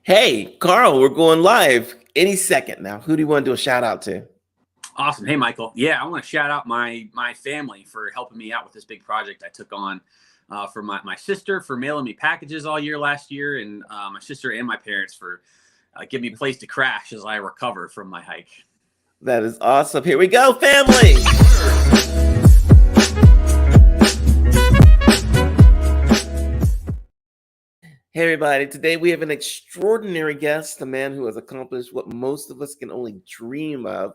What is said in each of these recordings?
Hey, Carl, we're going live any second now. Who do you want to do a shout out to? Awesome. Hey, Michael. Yeah, I want to shout out my family for helping me out with this big project I took on. For my sister for mailing me packages all year last year, and my sister and my parents for giving me a place to crash as I recover from my hike. That is awesome. Here we go, family. Hey, everybody. Today we have an extraordinary guest, a man who has accomplished what most of us can only dream of.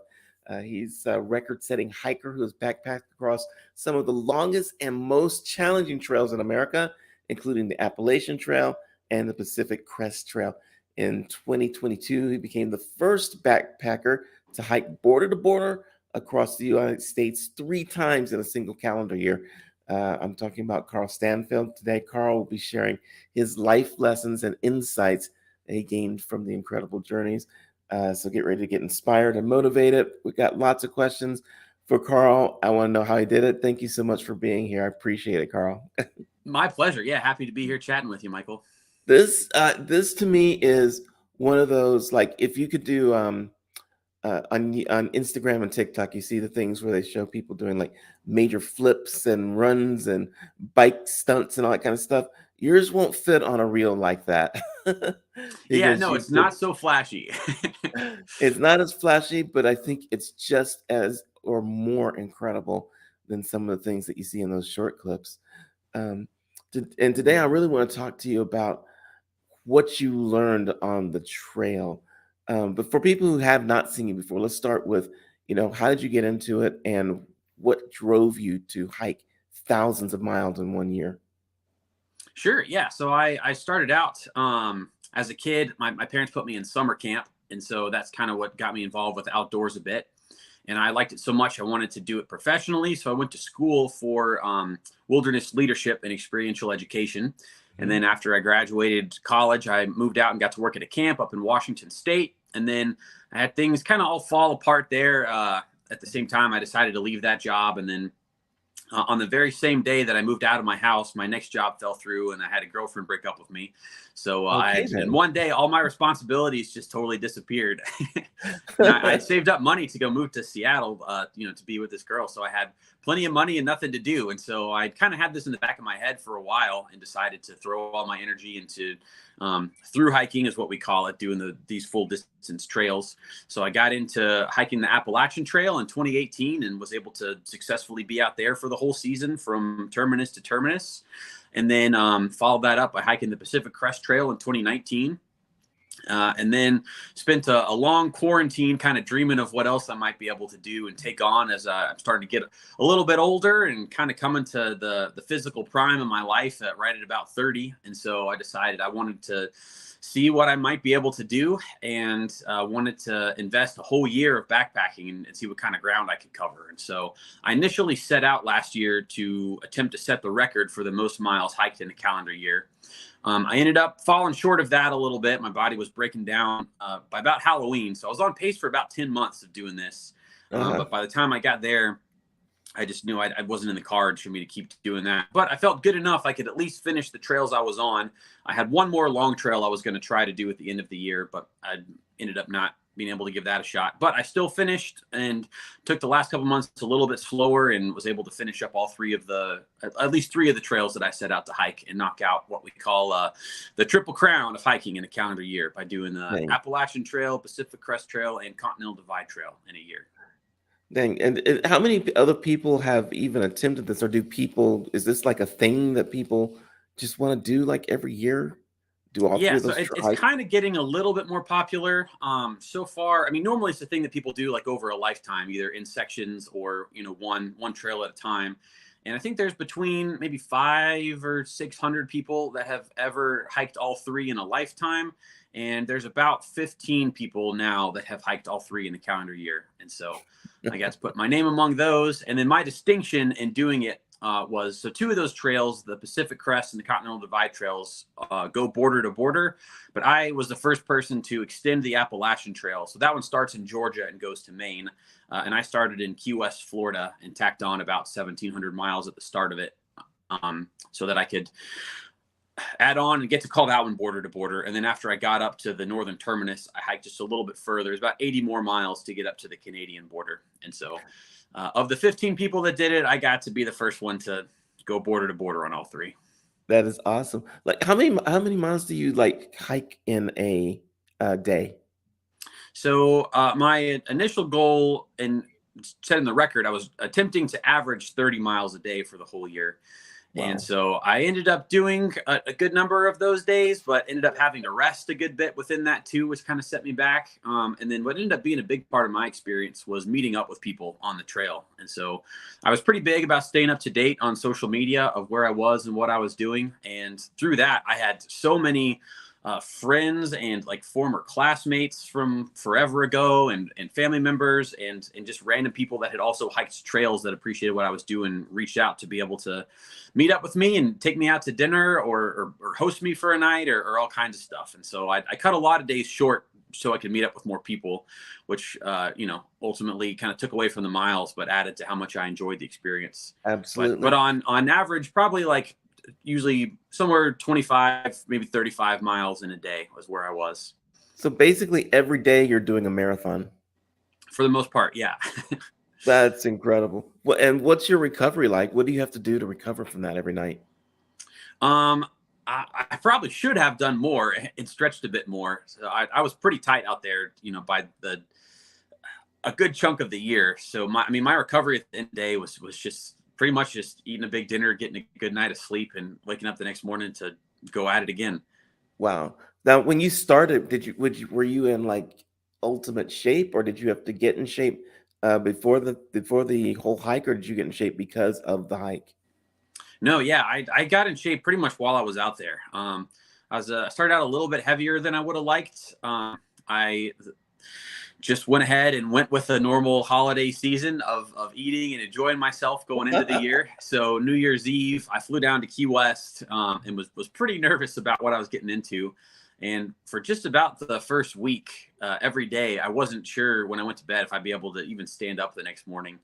He's a record setting hiker who has backpacked across some of the longest and most challenging trails in America, including the Appalachian Trail and the Pacific Crest Trail. In 2022, he became the first backpacker to hike border to border across the United States 3 times in a single calendar year. I'm talking about Carl Stanfield. Today, Carl will be sharing his life lessons and insights that he gained from the incredible journeys. So get ready to get inspired and motivated. We got lots of questions for Carl. I want to know how he did it. Thank you so much for being here. I appreciate it, Carl. My pleasure. Yeah, happy to be here chatting with you, Michael. This to me is one of those, like, if you could do on Instagram and TikTok, you see the things where they show people doing like major flips and runs and bike stunts and all that kind of stuff. Yours won't fit on a reel like that. Yeah, no, it's not so flashy. It's not as flashy, but I think it's just as or more incredible than some of the things that you see in those short clips. Um, and today I really want to talk to you about what you learned on the trail. But for people who have not seen you before, let's start with, how did you get into it and what drove you to hike thousands of miles in one year? Sure. Yeah. So I started out as a kid. My parents put me in summer camp. And so that's kind of what got me involved with outdoors a bit. And I liked it so much, I wanted to do it professionally. So I went to school for wilderness leadership and experiential education. And then after I graduated college, I moved out and got to work at a camp up in Washington State. And then I had things kind of all fall apart there. At the same time, I decided to leave that job. And then on the very same day that I moved out of my house, my next job fell through and I had a girlfriend break up with me. So in one day, all my responsibilities just totally disappeared. And I saved up money to go move to Seattle, to be with this girl. So I had plenty of money and nothing to do. And so I kind of had this in the back of my head for a while and decided to throw all my energy into through hiking, is what we call it, doing these full distance trails. So I got into hiking the Appalachian Trail in 2018 and was able to successfully be out there for the whole season from terminus to terminus. And then followed that up by hiking the Pacific Crest Trail in 2019. And then spent a long quarantine kind of dreaming of what else I might be able to do and take on as I'm starting to get a little bit older and kind of coming to the physical prime of my life right at about 30. And so I decided I wanted to see what I might be able to do and wanted to invest a whole year of backpacking and see what kind of ground I could cover. And so I initially set out last year to attempt to set the record for the most miles hiked in a calendar year. I ended up falling short of that a little bit. My body was breaking down by about Halloween. So I was on pace for about 10 months of doing this. But by the time I got there, I just knew I wasn't in the cards for me to keep doing that. But I felt good enough I could at least finish the trails I was on. I had one more long trail I was going to try to do at the end of the year, but I ended up not being able to give that a shot. But I still finished and took the last couple months a little bit slower and was able to finish up at least three of the trails that I set out to hike and knock out what we call the triple crown of hiking in a calendar year by doing the Appalachian Trail, Pacific Crest Trail, and Continental Divide Trail in a year. Dang. And how many other people have even attempted this, or is this like a thing that people just want to do like every year? Do all three Yeah, of so those it's kind of getting a little bit more popular. So far, I mean, normally it's the thing that people do like over a lifetime, either in sections or one trail at a time. And I think there's between maybe 500 or 600 people that have ever hiked all three in a lifetime. And there's about 15 people now that have hiked all three in a calendar year. And so I got to put my name among those. And then my distinction in doing it was, so two of those trails, the Pacific Crest and the Continental Divide trails, go border to border. But I was the first person to extend the Appalachian Trail. So that one starts in Georgia and goes to Maine. And I started in Key West, Florida, and tacked on about 1,700 miles at the start of it, so that I could add on and get to call that one border to border. And then after I got up to the northern terminus, I hiked just a little bit further. It's about 80 more miles to get up to the Canadian border. And so of the 15 people that did it, I got to be the first one to go border to border on all three. That is awesome. Like how many miles do you like hike in a day? So my initial goal in setting the record, I was attempting to average 30 miles a day for the whole year. Wow. And so I ended up doing a good number of those days, but ended up having to rest a good bit within that too, which kind of set me back. And then what ended up being a big part of my experience was meeting up with people on the trail. And so I was pretty big about staying up to date on social media of where I was and what I was doing. And through that, I had so many friends and like former classmates from forever ago and family members and just random people that had also hiked trails that appreciated what I was doing, reached out to be able to meet up with me and take me out to dinner or host me for a night or all kinds of stuff. And so I cut a lot of days short so I could meet up with more people, which, ultimately kind of took away from the miles, but added to how much I enjoyed the experience. Absolutely. But on average, probably like usually somewhere 25, maybe 35 miles in a day was where I was. So basically every day you're doing a marathon. For the most part, yeah. That's incredible. And what's your recovery like? What do you have to do to recover from that every night? I probably should have done more and stretched a bit more. So I was pretty tight out there, by a good chunk of the year. So my recovery at the end of the day was just pretty much just eating a big dinner, getting a good night of sleep, and waking up the next morning to go at it again. Wow. Now, when you started, were you in like ultimate shape, or did you have to get in shape before the whole hike, or did you get in shape because of the hike? No, yeah, I got in shape pretty much while I was out there. I started out a little bit heavier than I would have liked. I just went ahead and went with a normal holiday season of eating and enjoying myself going into the year. So New Year's Eve, I flew down to Key West and was pretty nervous about what I was getting into. And for just about the first week, every day, I wasn't sure when I went to bed if I'd be able to even stand up the next morning,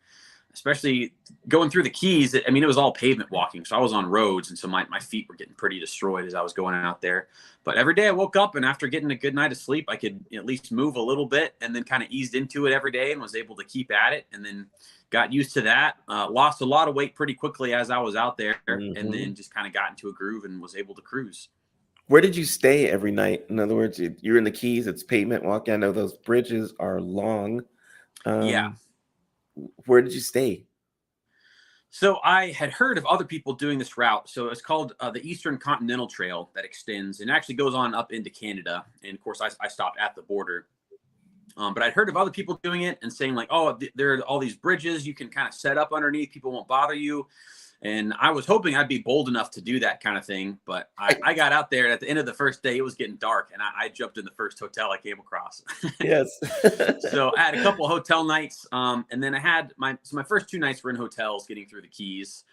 especially going through the Keys. I mean, it was all pavement walking. So I was on roads. And so my feet were getting pretty destroyed as I was going out there. But every day I woke up, and after getting a good night of sleep, I could at least move a little bit, and then kind of eased into it every day and was able to keep at it. And then got used to that, lost a lot of weight pretty quickly as I was out there, and then just kind of got into a groove and was able to cruise. Where did you stay every night? In other words, you're in the Keys, it's pavement walking. I know those bridges are long. Yeah. Where did you stay? So I had heard of other people doing this route. So it's called the Eastern Continental Trail that extends and actually goes on up into Canada. And of course, I stopped at the border. But I'd heard of other people doing it and saying like, oh, there are all these bridges you can kind of set up underneath. People won't bother you. And I was hoping I'd be bold enough to do that kind of thing. But I got out there, and at the end of the first day, it was getting dark, and I jumped in the first hotel I came across. Yes. So I had a couple of hotel nights. And then I had my first 2 nights were in hotels getting through the Keys,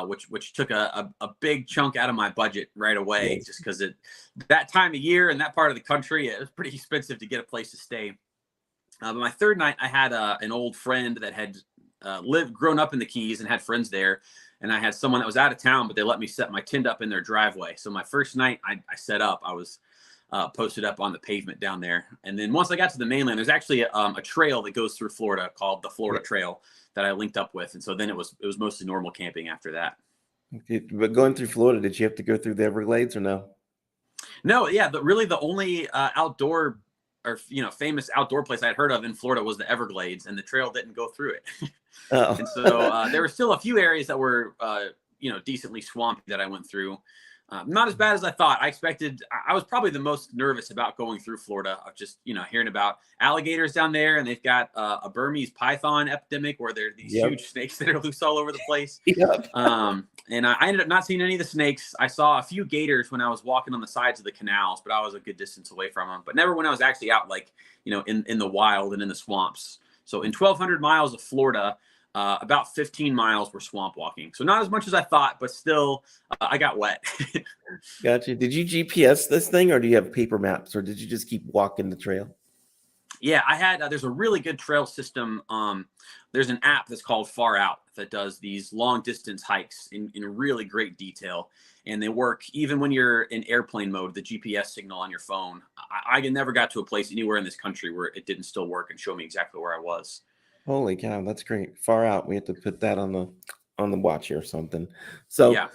which took a big chunk out of my budget right away, Yes. just because that time of year and that part of the country, it was pretty expensive to get a place to stay. But my third night, I had an old friend that had grown up in the Keys and had friends there. And I had someone that was out of town, but they let me set my tent up in their driveway. So my first night I set up, I was posted up on the pavement down there. And then once I got to the mainland, there's actually a trail that goes through Florida called the Florida Trail that I linked up with. And so then it was mostly normal camping after that. Okay, but going through Florida, did you have to go through the Everglades or no? No, yeah, really the only outdoor or famous outdoor place I'd heard of in Florida was the Everglades, and the trail didn't go through it. Oh. And so there were still a few areas that were decently swampy that I went through. Not as bad as I thought. I expected. I was probably the most nervous about going through Florida, of just hearing about alligators down there, and they've got a Burmese python epidemic where there are these huge snakes that are loose all over the place. Yep. And I ended up not seeing any of the snakes. I saw a few gators when I was walking on the sides of the canals, but I was a good distance away from them. But never when I was actually out, like in the wild and in the swamps. So in 1,200 miles of Florida, about 15 miles were swamp walking. So not as much as I thought, but still, I got wet. Gotcha. Did you GPS this thing, or do you have paper maps, or did you just keep walking the trail? Yeah, I had. There's a really good trail system. There's an app that's called Far Out that does these long distance hikes in really great detail, and they work even when you're in airplane mode. The GPS signal on your phone. I never got to a place anywhere in this country where it didn't still work and show me exactly where I was. Holy cow, that's great. Far out. We have to put that on the watch here or something. So Yeah.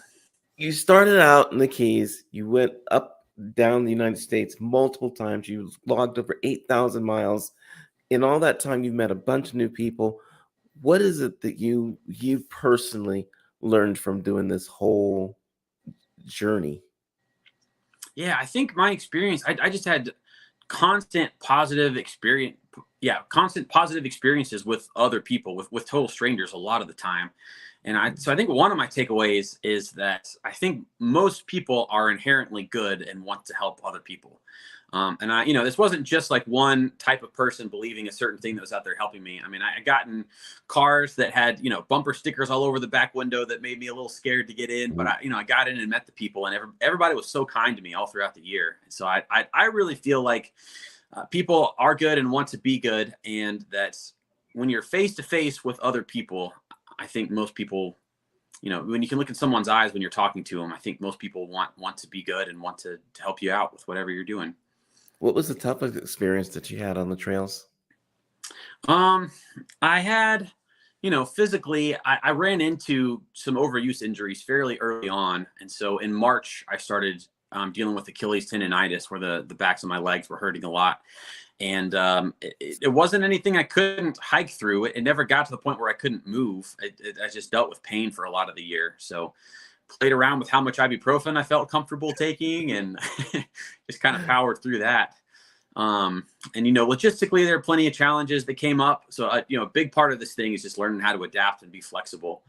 you started out in the Keys. You went up down the United States multiple times. You logged over 8,000 miles. In all that time, you've met a bunch of new people. What is it that you personally learned from doing this whole journey? Yeah, I think my experience, I just had constant positive experience. Yeah, constant positive experiences with other people, with total strangers a lot of the time. And so I think one of my takeaways is that I think most people are inherently good and want to help other people. And this wasn't just like one type of person believing a certain thing that was out there helping me. I mean, I got in cars that had, bumper stickers all over the back window that made me a little scared to get in. But I got in and met the people, and everybody was so kind to me all throughout the year. So I really feel like people are good and want to be good, and that's when you're face to face with other people. I think most people, when you can look in someone's eyes when you're talking to them, I think most people want to be good and want to help you out with whatever you're doing. What was the toughest experience that you had on the trails? Um, I had, physically, I ran into some overuse injuries fairly early on. And so in March, I started dealing with Achilles tendonitis, where the backs of my legs were hurting a lot. And it wasn't anything I couldn't hike through. It never got to the point where I couldn't move. I just dealt with pain for a lot of the year. So played around with how much ibuprofen I felt comfortable taking, and just kind of powered through that. And logistically, there are plenty of challenges that came up. So a big part of this thing is just learning how to adapt and be flexible.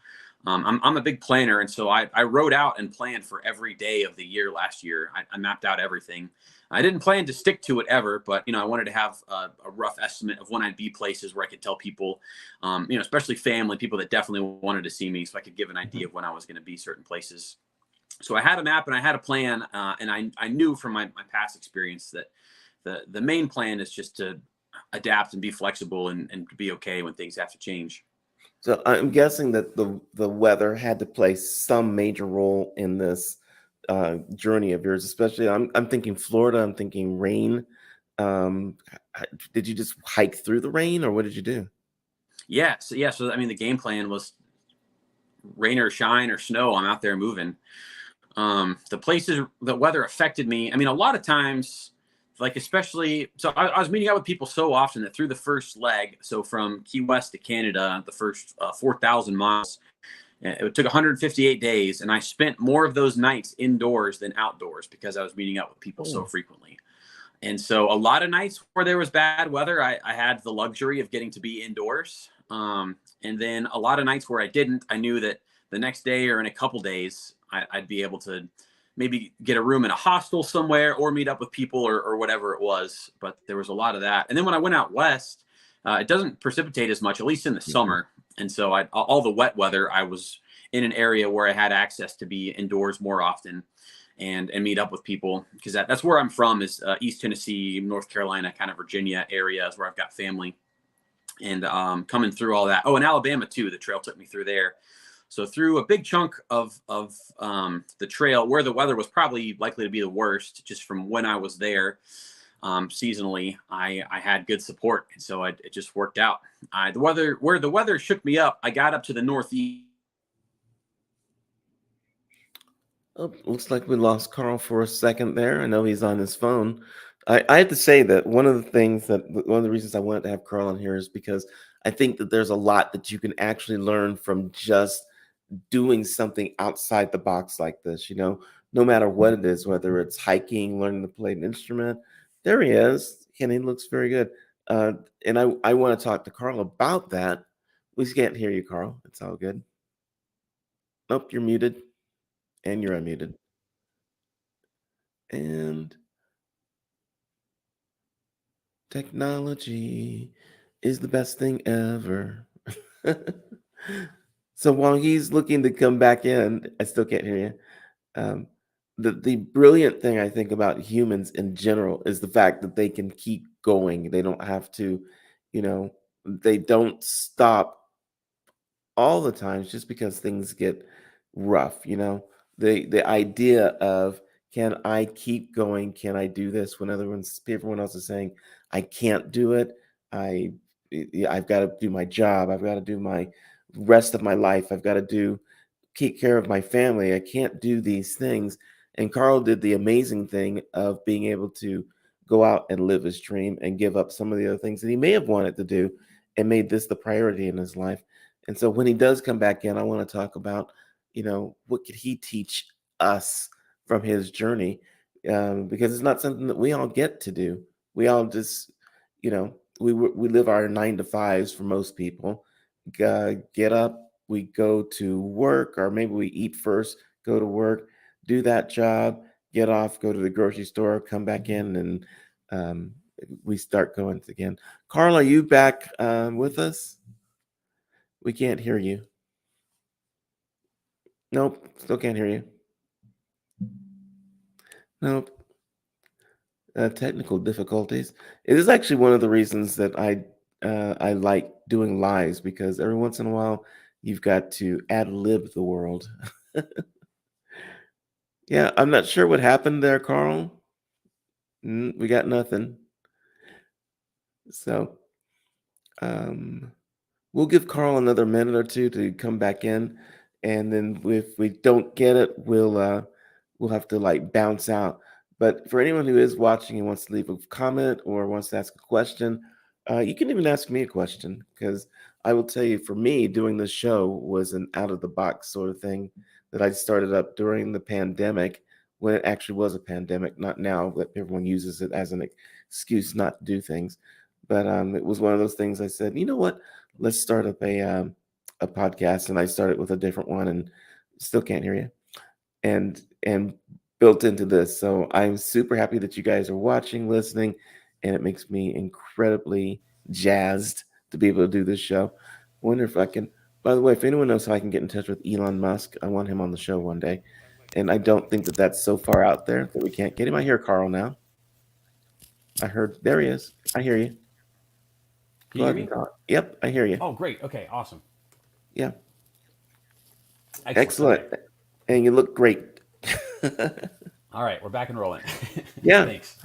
I'm a big planner, and so I wrote out and planned for every day of the year last year. I mapped out everything. I didn't plan to stick to it ever, but I wanted to have a rough estimate of when I'd be places where I could tell people, especially family, people that definitely wanted to see me, so I could give an idea of when I was going to be certain places. So I had a map and I had a plan, and I knew from my past experience that the main plan is just to adapt and be flexible and be okay when things have to change. So I'm guessing that the weather had to play some major role in this journey of yours, especially I'm thinking Florida, I'm thinking rain. Um, did you just hike through the rain or what did you do? So I mean, the game plan was rain or shine or snow, I'm out there moving. The places the weather affected me, I mean, a lot of times, like especially, so I was meeting up with people so often that through the first leg, so from Key West to Canada, the first 4,000 miles, it took 158 days, and I spent more of those nights indoors than outdoors because I was meeting up with people so Oh, frequently. And so a lot of nights where there was bad weather, I had the luxury of getting to be indoors. And then a lot of nights where I didn't, I knew that the next day or in a couple days, I'd be able to maybe get a room in a hostel somewhere or meet up with people or whatever it was. But there was a lot of that. And then when I went out west, it doesn't precipitate as much, at least in the mhm. summer. And so all the wet weather, I was in an area where I had access to be indoors more often and meet up with people, because that's where I'm from, is East Tennessee, North Carolina, kind of Virginia areas where I've got family. And coming through all that. Oh, and Alabama too. The trail took me through there. So through a big chunk of the trail where the weather was probably likely to be the worst, just from when I was there seasonally, I had good support, and so it just worked out. The weather shook me up, I got up to the northeast. Oh, looks like we lost Carl for a second there. I know he's on his phone. I have to say that one of the reasons I wanted to have Carl on here is because I think that there's a lot that you can actually learn from just doing something outside the box like this, no matter what it is, whether it's hiking, learning to play an instrument. There he is. And he looks very good. Uh, and I want to talk to Carl about that. We can't hear you, Carl. It's all good. Nope, you're muted and you're unmuted. And technology is the best thing ever. So while he's looking to come back in, I still can't hear you. Um, the brilliant thing I think about humans in general is the fact that they can keep going. They don't have to, you know, they don't stop all the times just because things get rough, you know. The idea of, can I keep going? Can I do this when everyone else is saying I can't do it? I I've got to do my job. I've got to do my rest of my life. I've got to do take care of my family. I can't do these things. And Carl did the amazing thing of being able to go out and live his dream and give up some of the other things that he may have wanted to do and made this the priority in his life. And so when he does come back in, I want to talk about, what could he teach us from his journey? Because it's not something that we all get to do. We all just, we live our 9 to 5s for most people. Get up, we go to work, or maybe we eat first, go to work, do that job, get off, go to the grocery store, come back in, and um, we start going again. Carl, are you back with us? We can't hear you. Nope, still can't hear you. Nope. Technical difficulties. It is actually one of the reasons that I like doing lives, because every once in a while you've got to ad lib the world. Yeah, I'm not sure what happened there, Carl. We got nothing. So um, we'll give Carl another minute or two to come back in, and then if we don't get it, we'll have to like bounce out. But for anyone who is watching and wants to leave a comment or wants to ask a question, you can even ask me a question, because I will tell you, for me, doing this show was an out of the box sort of thing that I started up during the pandemic, when it actually was a pandemic, not now that everyone uses it as an excuse not to do things. But it was one of those things I said, you know what? Let's start up a podcast, and I started with a different one, and still can't hear you. And built into this, so I'm super happy that you guys are watching, listening, and it makes me incredibly jazzed to be able to do this show. Wonder if I can. By the way, if anyone knows how I can get in touch with Elon Musk, I want him on the show one day. And I don't think that that's so far out there that we can't get him. I hear Carl now. I heard, there he is. I hear you. Can Go you hear ahead and me? talk. Yep, I hear you. Oh, great. Okay, awesome. Yeah, Excellent. excellent. Okay. And you look great. All right, we're back and rolling. Yeah. Thanks.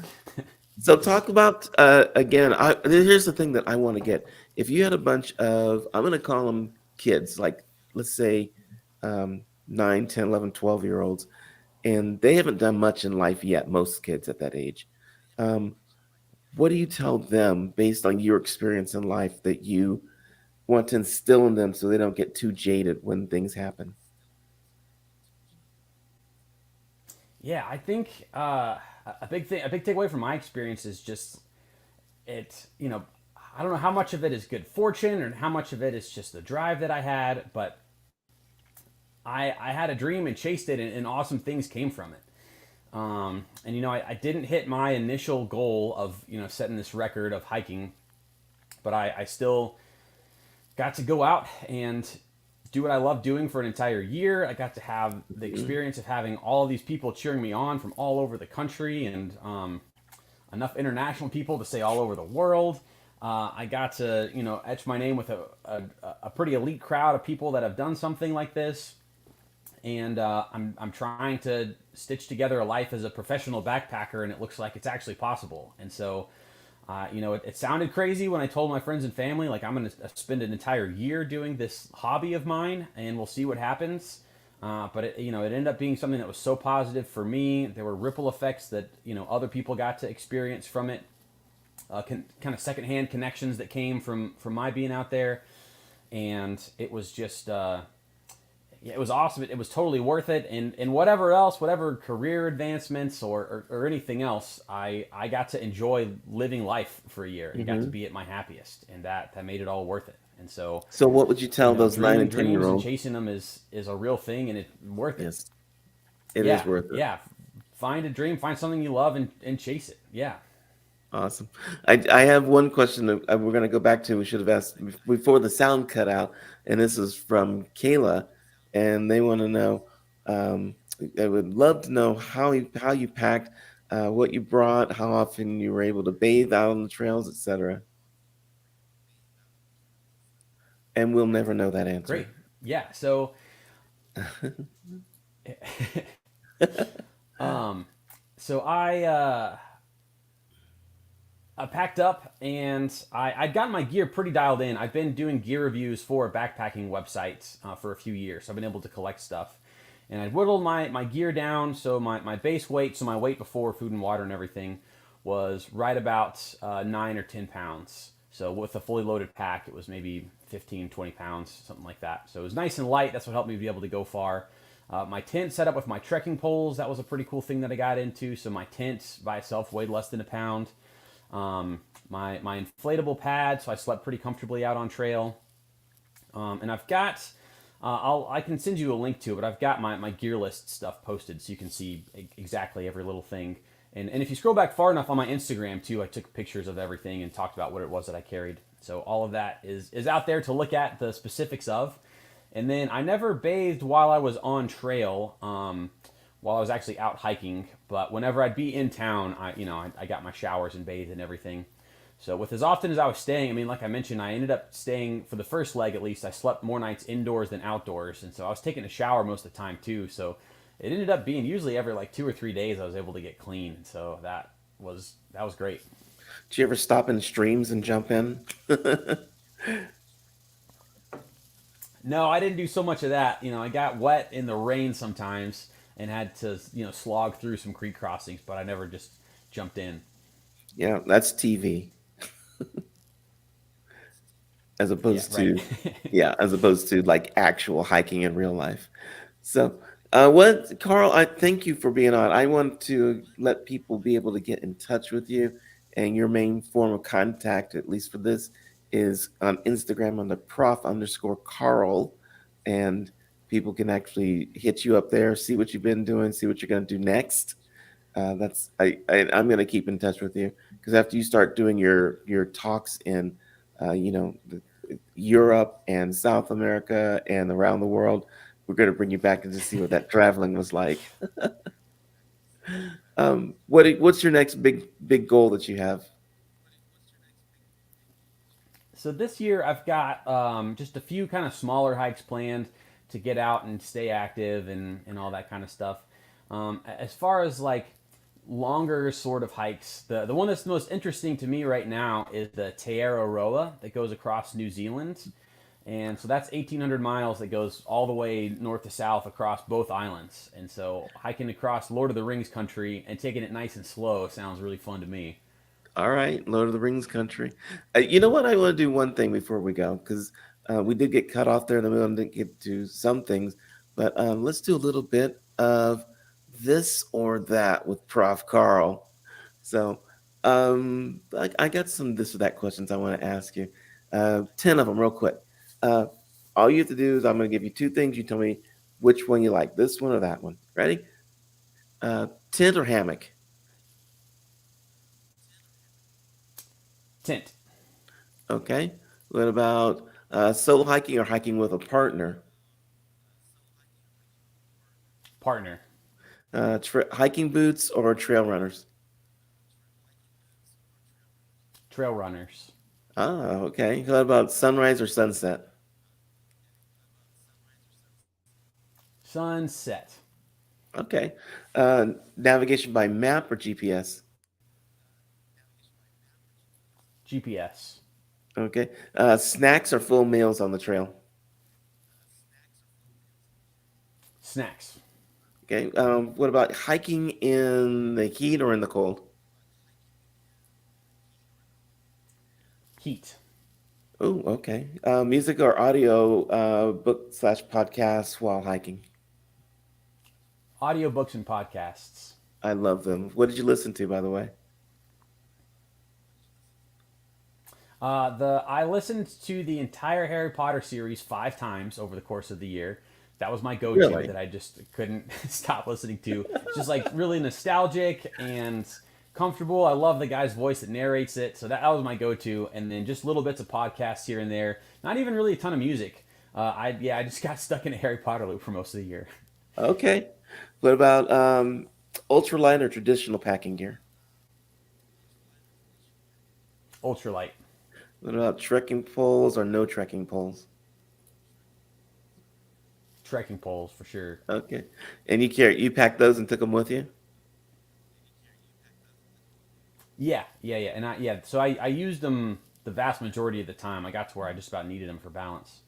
So talk about again. Here's the thing that I want to get. If you had a bunch of, I'm going to call them kids, like let's say 9, 10, 11, 12-year olds, and they haven't done much in life yet. Most kids at that age. Um, what do you tell them based on your experience in life that you want to instill in them so they don't get too jaded when things happen? Yeah, I think a big takeaway from my experience is just it. I don't know how much of it is good fortune and how much of it is just the drive that I had, but I had a dream and chased it, and awesome things came from it. And I didn't hit my initial goal of setting this record of hiking, but I still got to go out and do what I love doing for an entire year. I got to have the experience of having all of these people cheering me on from all over the country, and enough international people to say all over the world. I got to etch my name with a pretty elite crowd of people that have done something like this, and I'm trying to stitch together a life as a professional backpacker, and it looks like it's actually possible. And so it sounded crazy when I told my friends and family, like, I'm going to spend an entire year doing this hobby of mine, and we'll see what happens. But it ended up being something that was so positive for me. There were ripple effects that other people got to experience from it. Kind of secondhand connections that came from my being out there, and it was just it was awesome. It was totally worth it. And whatever career advancements or anything else, I got to enjoy living life for a year and got to Hmm. be at my happiest, and that made it all worth it. And so, So what would you tell those 9 dreaming and 10 year dreams and olds? chasing them is a real thing, and it's worth it. Yes, it is Yeah, worth it. yeah. Find a dream, find something you love, and chase it. Yeah. Awesome. I have one question that we're going to go back to. We should have asked before the sound cut out, and this is from Kayla, and they want to know, um, I would love to know how you packed, what you brought, how often you were able to bathe out on the trails, etc. And we'll never know that Great. answer. Yeah. So, um, so I packed up and I'd gotten my gear pretty dialed in. I've been doing gear reviews for backpacking websites for a few years. So I've been able to collect stuff. And I whittled my gear down. So my base weight, so my weight before food and water and everything, was right about 9 or 10 pounds. So with a fully loaded pack, it was maybe 15, 20 pounds, something like that. So it was nice and light. That's what helped me be able to go far. My tent set up with my trekking poles. That was a pretty cool thing that I got into. So my tent by itself weighed less than a pound. My inflatable pad, so I slept pretty comfortably out on trail. And I've got, I can send you a link to it, but I've got my gear list stuff posted so you can see exactly every little thing. And if you scroll back far enough on my Instagram too, I took pictures of everything and talked about what it was that I carried. So all of that is out there to look at the specifics of. And then I never bathed while I was on trail, while I was actually out hiking. But whenever I'd be in town, I got my showers and bathed and everything. So with as often as I was staying, I mean, like I mentioned, I ended up staying for the first leg at least. I slept more nights indoors than outdoors, and so I was taking a shower most of the time too. So it ended up being usually every like 2 or 3 days I was able to get clean. And so that was great. Did you ever stop in streams and jump in? No, I didn't do so much of that. I got wet in the rain sometimes and had to slog through some creek crossings, but I never just jumped in. Yeah, that's TV. As Yeah, opposed right. to as opposed to like actual hiking in real life. So what Carl, I thank you for being on. I want to let people be able to get in touch with you, and your main form of contact, at least for this, is on Instagram on the prof_Carl, and people can actually hit you up there, see what you've been doing, see what you're going to do next. That's I'm going to keep in touch with you, because after you start doing your talks in Europe and South America and around the world, we're going to bring you back and to see what that traveling was like. What's your next big goal that you have? So this year I've got just a few kind of smaller hikes planned to get out and stay active and all that kind of stuff. As far as like longer sort of hikes, the one that's the most interesting to me right now is the Te Aroa that goes across New Zealand. And so that's 1,800 miles that goes all the way north to south across both islands. And so hiking across Lord of the Rings country and taking it nice and slow sounds really fun to me. All right, Lord of the Rings country. You know what? I want to do one thing before we go, because we did get cut off there in the middle and didn't get to some things. But let's do a little bit of this or that with Prof. Carl. So I got some this or that questions I want to ask you. 10 of them, real quick. Uh, all you have to do is I'm going to give you two things. You tell me which one you like, this one or that one. Ready? Tent or hammock? Tent. Okay. What about solo hiking or hiking with a partner? Partner. Hiking boots or trail runners? Trail runners. Ah, okay. What about sunrise or sunset? Sunset. Okay. Navigation by map or GPS? GPS. Okay. Snacks or full meals on the trail? Snacks. Okay. What about hiking in the heat or in the cold? Heat. Oh, okay. Music or audio book/podcasts while hiking? Audiobooks and podcasts. I love them. What did you listen to, by the way? I listened to the entire Harry Potter series 5 times over the course of the year. That was my go-to Really? that I just couldn't stop listening to. It's just like really nostalgic and comfortable. I love the guy's voice that narrates it, so that was my go-to. And then just little bits of podcasts here and there. Not even really a ton of music. I just got stuck in a Harry Potter loop for most of the year. Okay. What about ultralight or traditional packing gear? Ultralight. What about trekking poles or no trekking poles? Trekking poles for sure. Okay. And you packed those and took them with you? Yeah. And so I used them the vast majority of the time. I got to where I just about needed them for balance.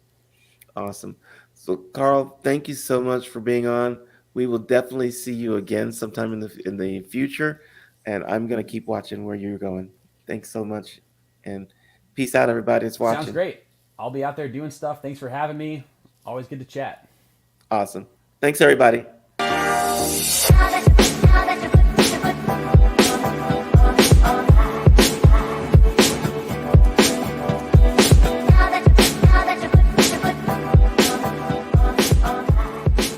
Awesome. So, Carl, thank you so much for being on. We will definitely see you again sometime in the future, and I'm gonna keep watching where you're going. Thanks so much, and peace out, everybody that's Sounds watching. great. I'll be out there doing stuff. Thanks for having me. Always good to chat. Awesome. Thanks, everybody.